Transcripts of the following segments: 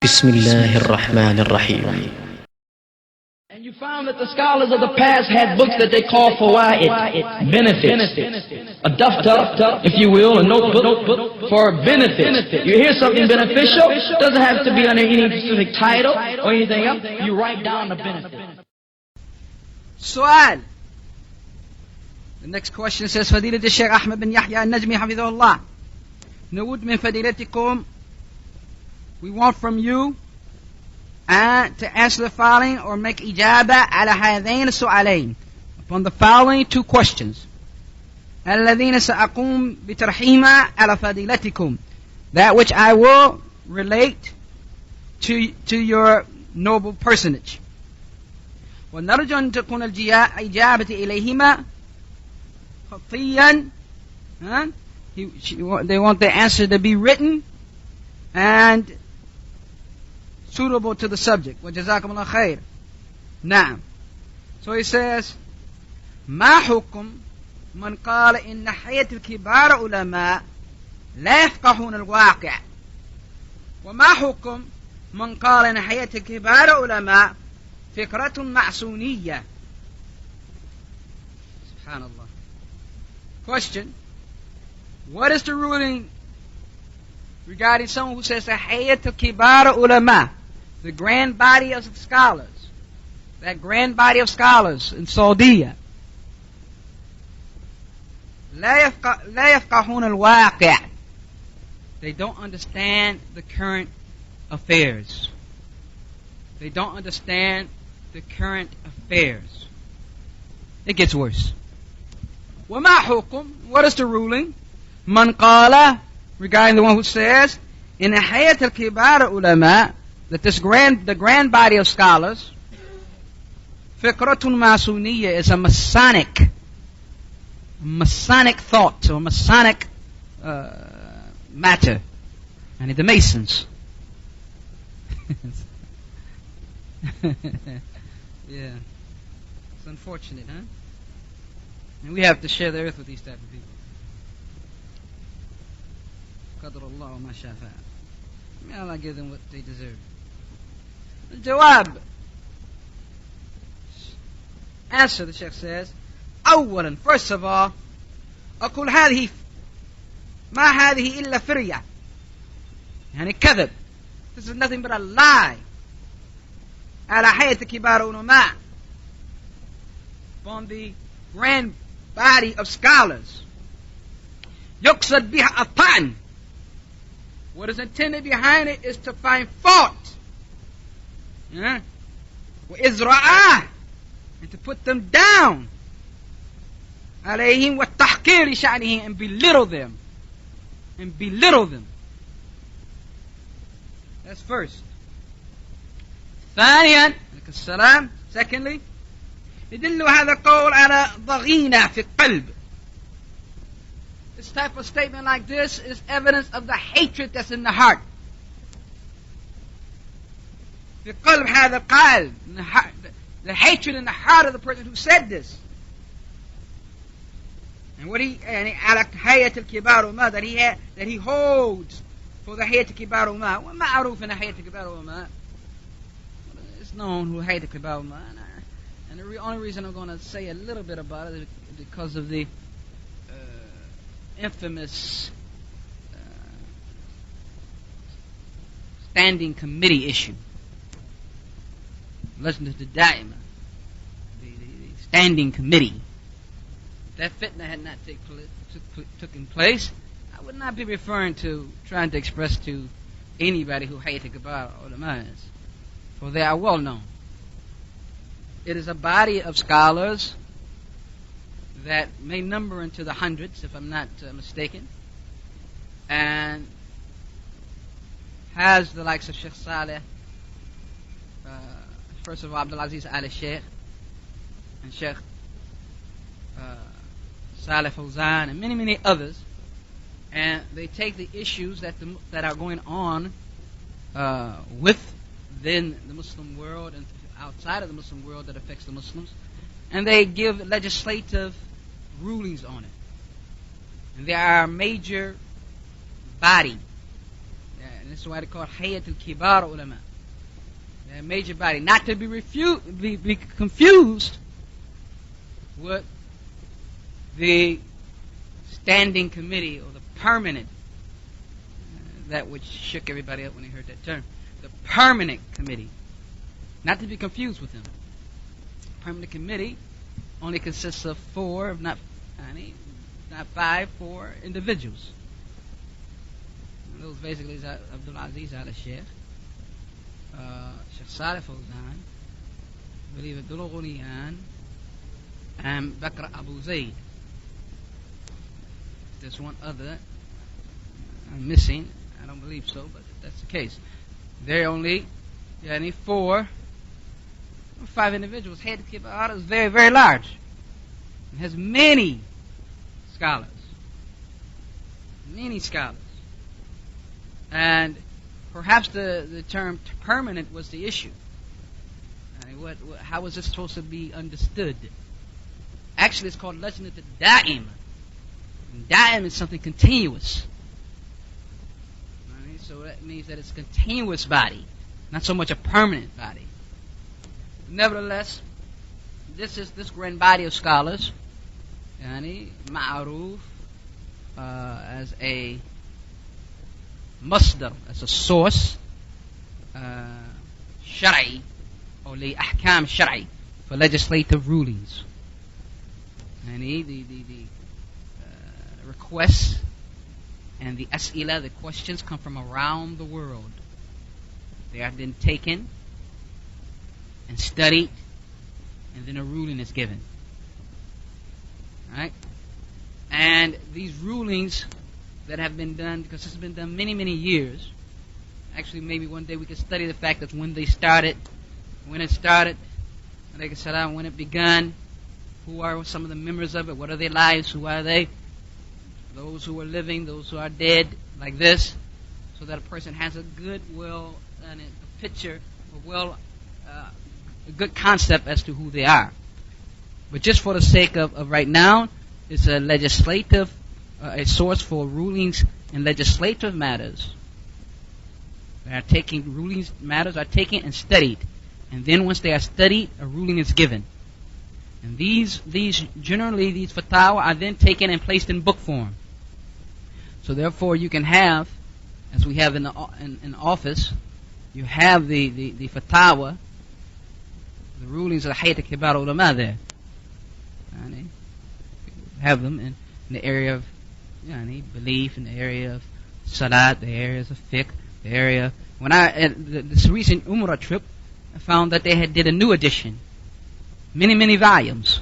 بسم الله الرحمن الرحيم. And you found that the scholars of the past had books that they called fawaid, benefits, a daftar, if you will, a notebook for benefits. You hear something beneficial, doesn't have to be under any specific title or anything else, you write down the benefit. سؤال. The next question says, فضيلة الشيخ أحمد بن يحيى النجمي حفظه الله. نود من فضيلتكم, we want from you to answer the following or make إجابة على هذين السؤالين upon the following two questions الذين سأقوم بترحيمها على فضيلتكم, that which I will relate to your noble personage. ونرجو أن تكون الإجابة إليهما خطيا. They want the answer to be written and suitable to the subject. وجزاكم الله خير. نعم. So he says, ما حكم من قال إن حياة الكبار علماء لا يفقهون الواقع, وما حكم من قال إن حياة الكبار علماء فكرة معصونية. سبحان الله. Question: what is the ruling regarding someone who says that Hiyat alKibar ulama, the grand body of scholars, that grand body of scholars in Saudi, لا يفقهون الواقع, they don't understand the current affairs. They don't understand the current affairs. It gets worse. وما حكم, what is the ruling? من قال, regarding the one who says in حياة الكبار علماء, that the grand body of scholars, فكرة ماسونية, is a Masonic thought, or Masonic matter, and the Masons. Yeah, it's unfortunate, huh? And we have to share the earth with these type of people. قدر الله وما شاء فعل. May Allah give them what they deserve. الجواب. Answer, the Sheikh says, أولا, first of all, أقول هذه ما هذه إلا فرية, يعني كذب. This is nothing but a lie. على حياة كبار علماء, upon the grand body of scholars. يقصد بها الطعن. What is intended behind it is to find fault. وإزراء, and to put them down. عليهم والتحقير لشأنهم, and belittle them. And belittle them. That's first. ثانيا, السلام. Secondly, يدل هذا القول على ضغينة في القلب. This type of statement like this is evidence of the hatred that's in the heart. في قلب هذا القلب, the hatred in the heart of the person who said this. And what he, على حياة الكبار وما, that he holds for the حياة الكبار وما. ومعروف أن حياة الكبار وما, it's known who حياة الكبار وما. And the only reason I'm going to say a little bit about it is because of the infamous standing committee issue. Listen to the Daima, the standing committee. If that fitna had not taken place, I would not be referring to, trying to express to anybody who Hiyat alKibar ulama is, for they are well known. It is a body of scholars that may number into the hundreds, if I'm not mistaken, and has the likes of Sheikh Saleh, first of all Abdul Aziz Al Sheikh, and Sheikh Saleh Fawzan, and many, many others, and they take the issues that are going on within the Muslim world and outside of the Muslim world that affects the Muslims, and they give legislative rulings on it. And they are a major body. And this is why they call it Hiyat alKibar ulama. They're a major body. Not to be confused with the standing committee or the permanent, that which shook everybody up when they heard that term. The permanent committee. Not to be confused with them. Permanent committee only consists of 4, if not 5, 4 individuals. And those basically is Abdul Aziz al-Sheikh, Sheikh Saleh Fawzan, I believe Abdul Ghuniyan, and Bakr Abu Zayd. There's one other I'm missing. I don't believe so, but if that's the case. They're only 4 or 5 individuals. Hiyat alKibar is very, very large. It has many scholars. Many scholars. And perhaps the term permanent was the issue. I mean, how was this supposed to be understood? Actually, it's called Lajnat al-Da'im. Da'im is something continuous. Right? So that means that it's a continuous body, not so much a permanent body. Nevertheless, this grand body of scholars, ma'aruf as a masdar, as a source, shar'i, or li ahkam shar'i, for legislative rulings. And the requests and the as'ila, the questions, come from around the world. They have been taken and studied, and then a ruling is given. Right? And these rulings that have been done, because this has been done many, many years. Actually, maybe one day we could study the fact that when it started, when it began, who are some of the members of it, what are their lives, who are they, those who are living, those who are dead, like this, so that a person has a good and a picture, a good concept as to who they are. But just for the sake of right now, it's a legislative, a source for rulings in legislative matters. Matters are taken and studied. And then once they are studied, a ruling is given. And these fatwa are then taken and placed in book form. So therefore you can have, as we have in the office, you have the fatwa, the rulings of the Hiyat alKibar ulama there. And have them in the area of belief, in the area of salat, the areas of fiqh, the area. When this recent Umrah trip, I found that they did a new edition, many volumes,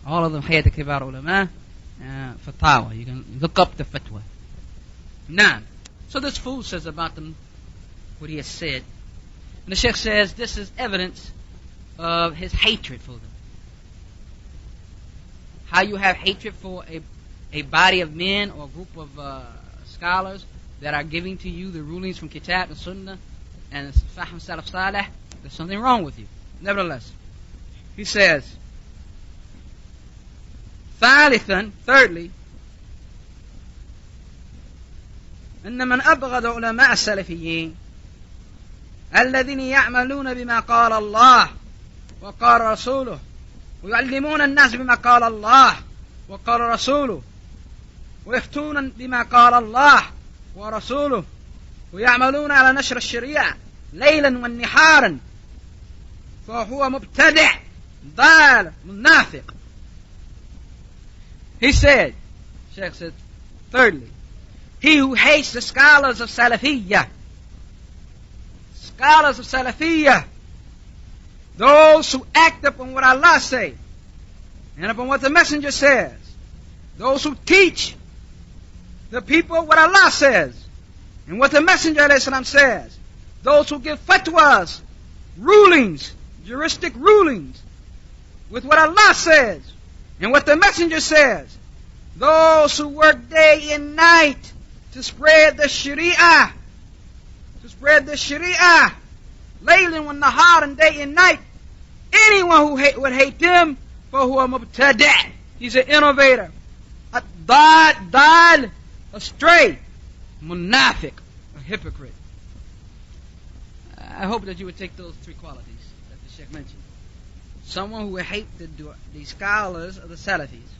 all of them Hiyat alKibar ulama, fatwa. You can look up the fatwa. Now, so this fool says about them what he has said, and the Sheikh says this is evidence of his hatred for them. How you have hatred for a body of men or a group of scholars that are giving to you the rulings from Kitab and Sunnah and Fahm Salaf Salih, there's something wrong with you. Nevertheless, he says, thirdly, إن من أبغض علماء السلفيين الذين يعملون بما قال الله وقال رسوله ويعلمون الناس بما قال الله وقال رسوله ويفتون بما قال الله ورسوله ويعملون على نشر الشريعة ليلا والنهارا فهو مبتدع ضال منافق. He said, Sheikh said, thirdly, he who hates the scholars of Salafiyah, those who act upon what Allah says and upon what the Messenger says, those who teach the people what Allah says and what the Messenger ﷺ says, those who give fatwas, rulings, juristic rulings with what Allah says and what the Messenger says, those who work day and night to spread the Sharia, laylan wa nahar, and day and night, anyone who would hate them, فَهُوَ مُبْتَدِعٌ, he's an innovator, a dal, astray, munafiq, a hypocrite. I hope that you would take those three qualities that the Sheikh mentioned. Someone who will hate the scholars of the Salafis.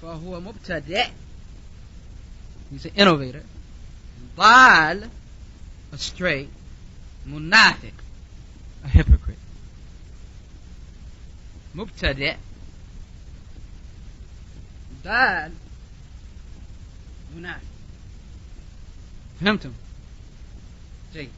فهو مبتدع, he's an innovator. ضال, astray. منافق, a hypocrite. مبتدع, ضال, منافق. فهمتم؟ جيد.